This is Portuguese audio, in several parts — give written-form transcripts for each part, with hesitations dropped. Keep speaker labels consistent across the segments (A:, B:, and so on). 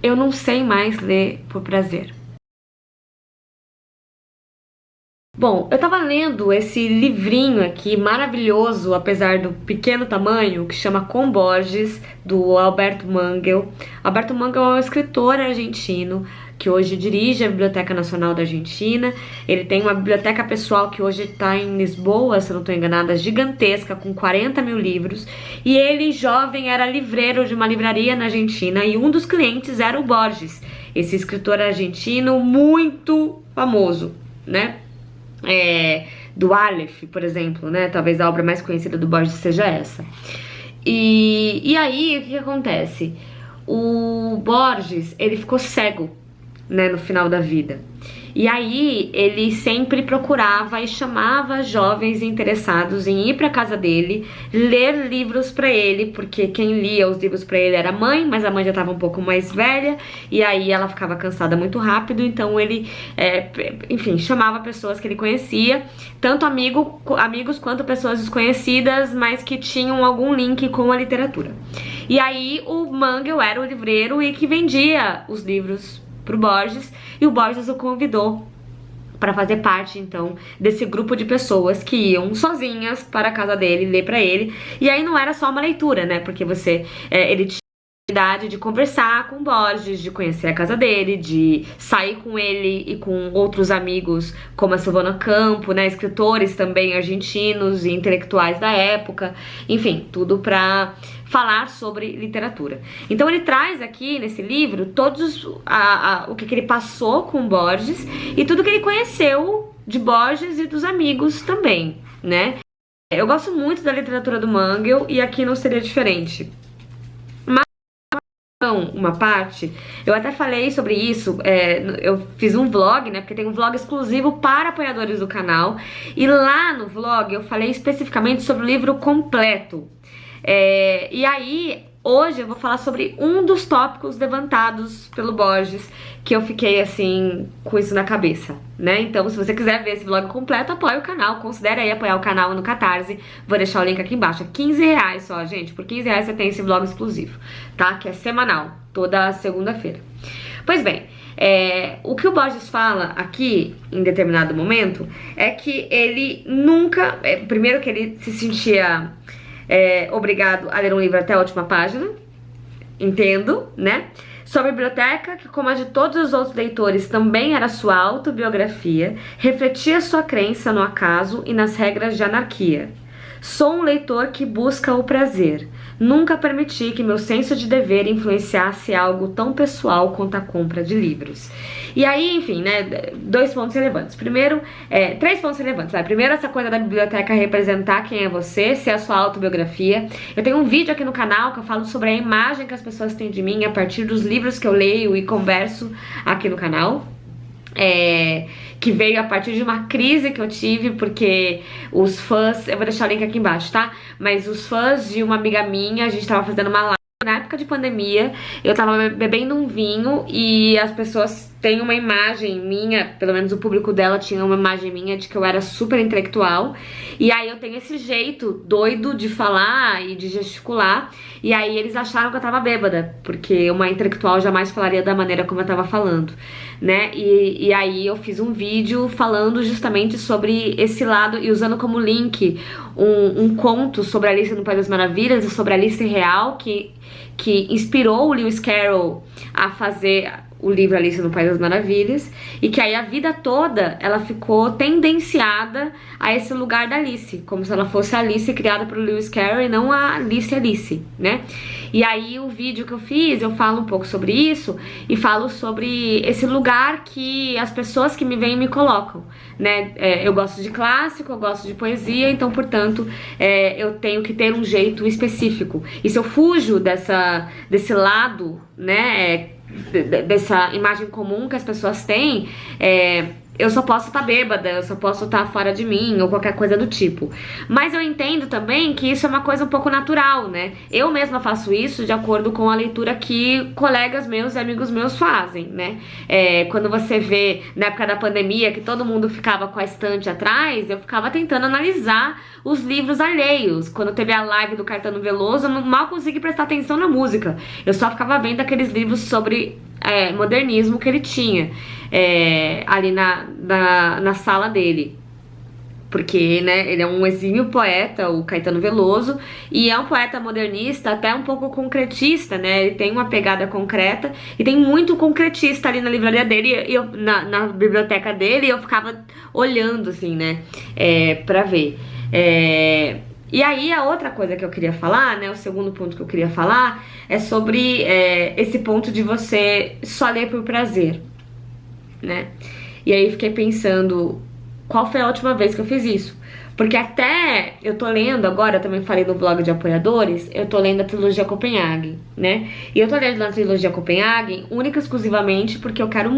A: eu não sei mais ler por prazer. Bom, eu tava lendo esse livrinho aqui, maravilhoso, apesar do pequeno tamanho, que chama Com Borges, do Alberto Mangel. Alberto Mangel é um escritor argentino, que hoje dirige a Biblioteca Nacional da Argentina. Ele tem uma biblioteca pessoal que hoje está em Lisboa, se eu não estou enganada, gigantesca, com 40 mil livros. E ele, jovem, era livreiro de uma livraria na Argentina, e um dos clientes era o Borges, esse escritor argentino muito famoso, né? Do Aleph, por exemplo, né? Talvez a obra mais conhecida do Borges seja essa. E aí, o que acontece? O Borges, ele ficou cego, né, no final da vida. E aí ele sempre procurava e chamava jovens interessados em ir para casa dele, ler livros para ele, porque quem lia os livros para ele era a mãe, mas a mãe já estava um pouco mais velha, e aí ela ficava cansada muito rápido, então ele, enfim, chamava pessoas que ele conhecia, tanto amigos quanto pessoas desconhecidas, mas que tinham algum link com a literatura. E aí o Mangel era o livreiro e que vendia os livros pro Borges, e o Borges o convidou para fazer parte, então, desse grupo de pessoas que iam sozinhas para a casa dele ler para ele. E aí não era só uma leitura, né? Porque ele tinha a oportunidade de conversar com o Borges, de conhecer a casa dele, de sair com ele e com outros amigos, como a Silvana Campo, né? Escritores também argentinos e intelectuais da época. Enfim, tudo para falar sobre literatura. Então ele traz aqui nesse livro todos o que ele passou com Borges e tudo que ele conheceu de Borges e dos amigos também, né? Eu gosto muito da literatura do Mangel e aqui não seria diferente. Mas uma parte, eu até falei sobre isso, eu fiz um vlog, né? Porque tem um vlog exclusivo para apoiadores do canal, e lá no vlog eu falei especificamente sobre o livro completo. E aí, hoje eu vou falar sobre um dos tópicos levantados pelo Borges, que eu fiquei assim, com isso na cabeça, né? Então, se você quiser ver esse vlog completo, apoie o canal, considere aí apoiar o canal no Catarse, vou deixar o link aqui embaixo, é R$15 só, gente, por R$15 você tem esse vlog exclusivo, tá? Que é semanal, toda segunda-feira. Pois bem, o que o Borges fala aqui, em determinado momento, é que ele nunca, primeiro que ele se sentia obrigado a ler um livro até a última página, entendo, né? Sua biblioteca, que como a de todos os outros leitores também era sua autobiografia, refletia sua crença no acaso e nas regras de anarquia. Sou um leitor que busca o prazer. Nunca permiti que meu senso de dever influenciasse algo tão pessoal quanto a compra de livros. E aí, enfim, né, dois pontos relevantes. Primeiro, três pontos relevantes. Primeiro, essa coisa da biblioteca representar quem é você, ser a sua autobiografia. Eu tenho um vídeo aqui no canal que eu falo sobre a imagem que as pessoas têm de mim a partir dos livros que eu leio e converso aqui no canal. Que veio a partir de uma crise que eu tive, porque os fãs, eu vou deixar o link aqui embaixo, tá? Mas os fãs de uma amiga minha, a gente tava fazendo uma live na época de pandemia, eu tava bebendo um vinho e as pessoas têm uma imagem minha, pelo menos o público dela tinha uma imagem minha de que eu era super intelectual, e aí eu tenho esse jeito doido de falar e de gesticular, e aí eles acharam que eu tava bêbada, porque uma intelectual jamais falaria da maneira como eu tava falando, né? E aí eu fiz um vídeo falando justamente sobre esse lado e usando como link um conto sobre Alice no País das Maravilhas e sobre Alice Real, que inspirou o Lewis Carroll a fazer o livro Alice no País das Maravilhas, e que aí a vida toda ela ficou tendenciada a esse lugar da Alice, como se ela fosse a Alice criada por Lewis Carroll e não a Alice, né? E aí o vídeo que eu fiz, eu falo um pouco sobre isso e falo sobre esse lugar que as pessoas que me veem me colocam, né? Eu gosto de clássico, eu gosto de poesia, então, eu tenho que ter um jeito específico. E se eu fujo desse lado, né, dessa imagem comum que as pessoas têm, eu só posso estar bêbada, eu só posso estar fora de mim, ou qualquer coisa do tipo. Mas eu entendo também que isso é uma coisa um pouco natural, né? Eu mesma faço isso de acordo com a leitura que colegas meus e amigos meus fazem, né? Quando você vê, na época da pandemia, que todo mundo ficava com a estante atrás, eu ficava tentando analisar os livros alheios. Quando teve a live do Caetano Veloso, eu mal consegui prestar atenção na música. Eu só ficava vendo aqueles livros sobre modernismo que ele tinha ali na sala dele. Porque, né, ele é um exímio poeta, o Caetano Veloso, e é um poeta modernista, até um pouco concretista, né? Ele tem uma pegada concreta e tem muito concretista ali na livraria dele, e na biblioteca dele, e eu ficava olhando, assim, né, pra ver. E aí a outra coisa que eu queria falar, né, o segundo ponto que eu queria falar é sobre esse ponto de você só ler por prazer, né? E aí fiquei pensando, qual foi a última vez que eu fiz isso? Porque até eu tô lendo agora, eu também falei no blog de apoiadores, eu tô lendo a trilogia Copenhague, né? E eu tô lendo a trilogia Copenhague única e exclusivamente porque eu queria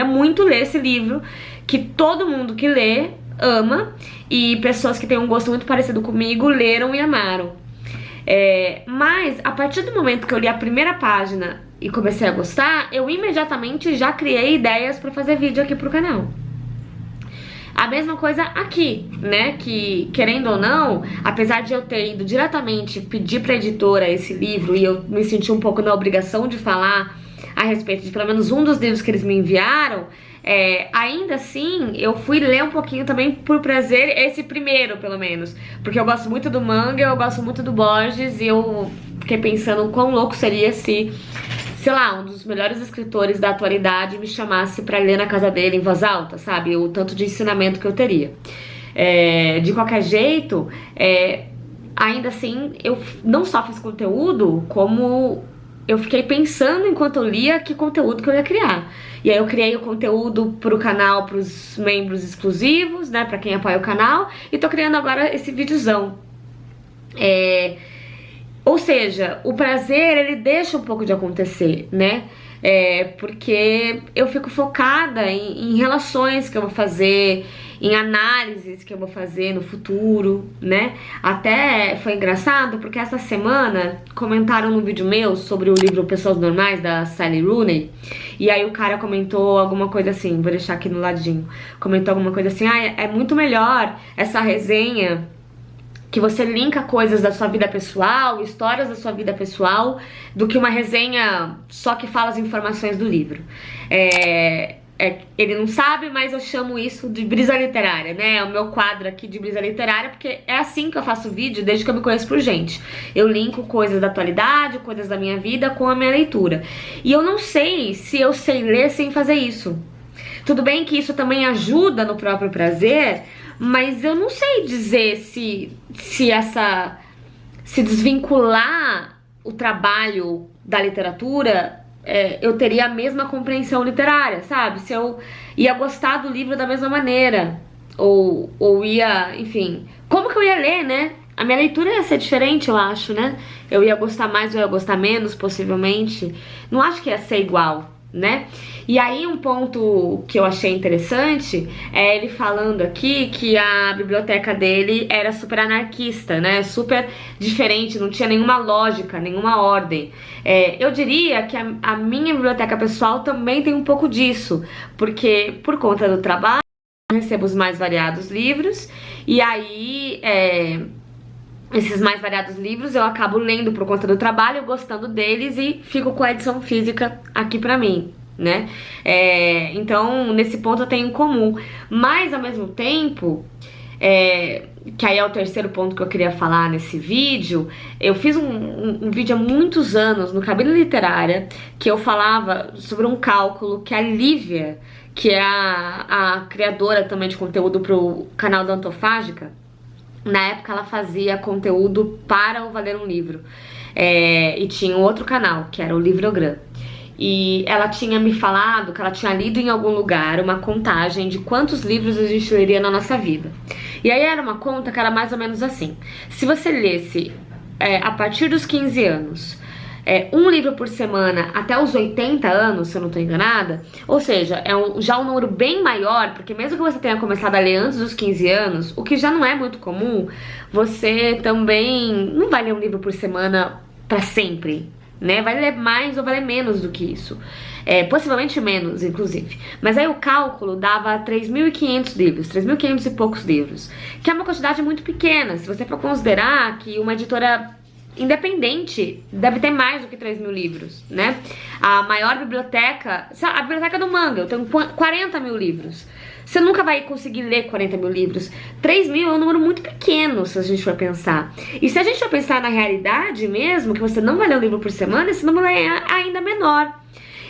A: muito ler esse livro que todo mundo que lê ama, e pessoas que têm um gosto muito parecido comigo leram e amaram. Mas a partir do momento que eu li a primeira página e comecei a gostar, eu imediatamente já criei ideias pra fazer vídeo aqui pro canal. A mesma coisa aqui, né, que querendo ou não, apesar de eu ter ido diretamente pedir pra editora esse livro e eu me senti um pouco na obrigação de falar a respeito de pelo menos um dos livros que eles me enviaram, ainda assim eu fui ler um pouquinho também por prazer, esse primeiro pelo menos, porque eu gosto muito do Mangel, eu gosto muito do Borges, e eu fiquei pensando o quão louco seria se, sei lá, um dos melhores escritores da atualidade me chamasse pra ler na casa dele em voz alta, sabe? O tanto de ensinamento que eu teria. De qualquer jeito, ainda assim, eu não só fiz conteúdo, como eu fiquei pensando enquanto eu lia que conteúdo que eu ia criar. E aí eu criei o conteúdo pro canal, pros membros exclusivos, né, pra quem apoia o canal, e tô criando agora esse videozão. Ou seja, o prazer, ele deixa um pouco de acontecer, né? Porque eu fico focada em relações que eu vou fazer, em análises que eu vou fazer no futuro, né? Até foi engraçado porque essa semana comentaram num vídeo meu sobre o livro Pessoas Normais, da Sally Rooney, e aí o cara comentou alguma coisa assim, vou deixar aqui no ladinho, comentou alguma coisa assim, é muito melhor essa resenha que você linka coisas da sua vida pessoal, histórias da sua vida pessoal, do que uma resenha só que fala as informações do livro. Ele não sabe, mas eu chamo isso de brisa literária, né? É o meu quadro aqui de brisa literária, porque é assim que eu faço vídeo desde que eu me conheço por gente. Eu linko coisas da atualidade, coisas da minha vida com a minha leitura. E eu não sei se eu sei ler sem fazer isso. Tudo bem que isso também ajuda no próprio prazer, mas eu não sei dizer se desvincular o trabalho da literatura, eu teria a mesma compreensão literária, sabe? Se eu ia gostar do livro da mesma maneira, ou ia, enfim, como que eu ia ler, né? A minha leitura ia ser diferente, eu acho, né? Eu ia gostar mais ou ia gostar menos, possivelmente. Não acho que ia ser igual, né? E aí um ponto que eu achei interessante é ele falando aqui que a biblioteca dele era super anarquista, né? Super diferente, não tinha nenhuma lógica, nenhuma ordem. Eu diria que a minha biblioteca pessoal também tem um pouco disso, porque por conta do trabalho eu recebo os mais variados livros, e aí esses mais variados livros eu acabo lendo por conta do trabalho, gostando deles, e fico com a edição física aqui pra mim, né? Então nesse ponto eu tenho em comum, mas ao mesmo tempo, que aí é o terceiro ponto que eu queria falar nesse vídeo, eu fiz um vídeo há muitos anos no Cabine Literária, que eu falava sobre um cálculo que a Lívia, que é a criadora também de conteúdo pro canal da Antofágica, na época ela fazia conteúdo para o Valer um Livro, e tinha um outro canal, que era o Livrogram. E ela tinha me falado que ela tinha lido em algum lugar uma contagem de quantos livros a gente leria na nossa vida. E aí era uma conta que era mais ou menos assim: se você lesse a partir dos 15 anos, um livro por semana até os 80 anos, se eu não tô enganada, ou seja, já um número bem maior, porque mesmo que você tenha começado a ler antes dos 15 anos, o que já não é muito comum, você também não vai ler um livro por semana pra sempre, né? Vai ler mais ou vai ler menos do que isso, possivelmente menos, inclusive. Mas aí o cálculo dava 3.500 livros, 3.500 e poucos livros, que é uma quantidade muito pequena, se você for considerar que uma editora independente, deve ter mais do que 3 mil livros, né? A maior biblioteca, a biblioteca do Manga, eu tenho 40 mil livros. Você nunca vai conseguir ler 40 mil livros. 3 mil é um número muito pequeno, se a gente for pensar. E se a gente for pensar na realidade mesmo, que você não vai ler um livro por semana, esse número é ainda menor.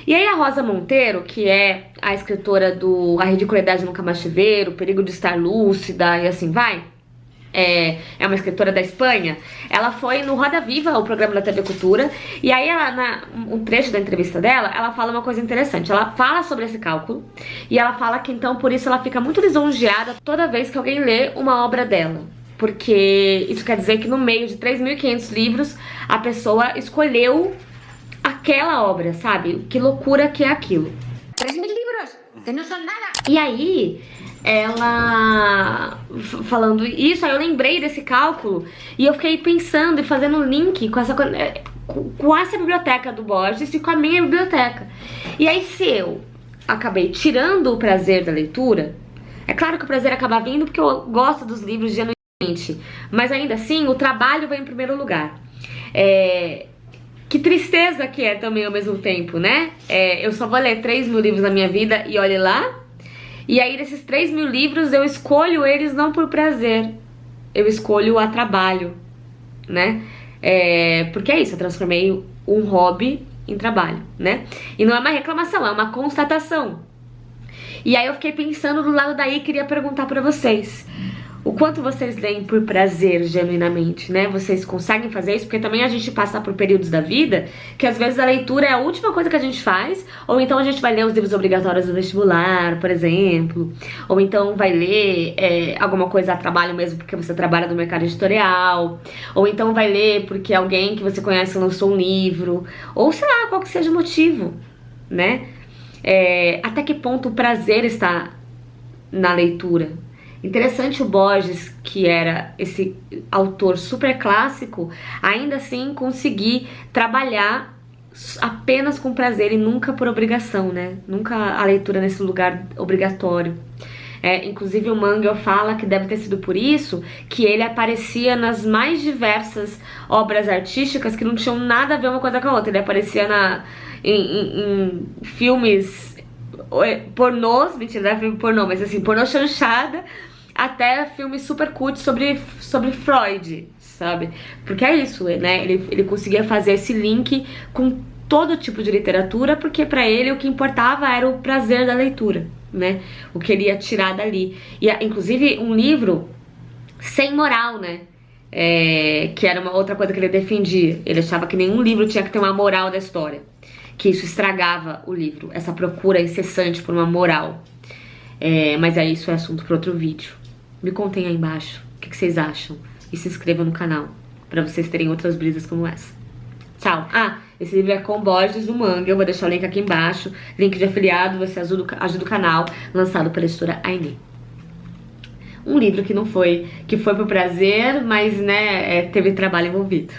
A: E aí a Rosa Monteiro, que é a escritora do A Ridicularidade Nunca Mais Te Ver, O Perigo de Estar Lúcida e assim vai, é uma escritora da Espanha, ela foi no Roda Viva, o programa da TV Cultura, e aí ela, um trecho da entrevista dela, ela fala uma coisa interessante. Ela fala sobre esse cálculo, e ela fala que então por isso ela fica muito lisonjeada toda vez que alguém lê uma obra dela. Porque isso quer dizer que no meio de 3.500 livros, a pessoa escolheu aquela obra, sabe? Que loucura que é aquilo.
B: 3.000 livros, que não são nada.
A: E aí, ela falando isso, aí eu lembrei desse cálculo e eu fiquei pensando e fazendo um link com essa biblioteca do Borges e com a minha biblioteca. E aí, se eu acabei tirando o prazer da leitura, é claro que o prazer acaba vindo porque eu gosto dos livros genuinamente, mas ainda assim o trabalho vai em primeiro lugar. Que tristeza que é também ao mesmo tempo, né? Eu só vou ler 3 mil livros na minha vida e olhe lá. E aí desses 3 mil livros eu escolho eles não por prazer, eu escolho a trabalho, né? Porque é isso, eu transformei um hobby em trabalho, né? E não é uma reclamação, é uma constatação. E aí eu fiquei pensando do lado daí, queria perguntar pra vocês: o quanto vocês leem por prazer, genuinamente, né? Vocês conseguem fazer isso? Porque também a gente passa por períodos da vida que às vezes a leitura é a última coisa que a gente faz, ou então a gente vai ler os livros obrigatórios do vestibular, por exemplo, ou então vai ler alguma coisa a trabalho mesmo porque você trabalha no mercado editorial, ou então vai ler porque alguém que você conhece lançou um livro, ou sei lá, qual que seja o motivo, né? Até que ponto o prazer está na leitura? Interessante o Borges, que era esse autor super clássico, ainda assim conseguir trabalhar apenas com prazer e nunca por obrigação, né? Nunca a leitura nesse lugar obrigatório. Inclusive o Mangel fala que deve ter sido por isso que ele aparecia nas mais diversas obras artísticas que não tinham nada a ver uma coisa com a outra. Ele aparecia em filmes pornôs, mentira, não é filme pornô, mas assim, pornô chanchada, até filmes super cult sobre Freud, sabe? Porque é isso, né? Ele conseguia fazer esse link com todo tipo de literatura, porque pra ele o que importava era o prazer da leitura, né? O que ele ia tirar dali. E inclusive um livro sem moral, né? Que era uma outra coisa que ele defendia. Ele achava que nenhum livro tinha que ter uma moral da história, que isso estragava o livro, essa procura incessante por uma moral. Mas isso é assunto para outro vídeo. Me contem aí embaixo o que vocês acham e se inscrevam no canal para vocês terem outras brisas como essa. Tchau! Esse livro é com Borges do Manga, eu vou deixar o link aqui embaixo, link de afiliado, você ajuda o canal, lançado pela editora Aine. Um livro que foi por prazer, mas né, teve trabalho envolvido.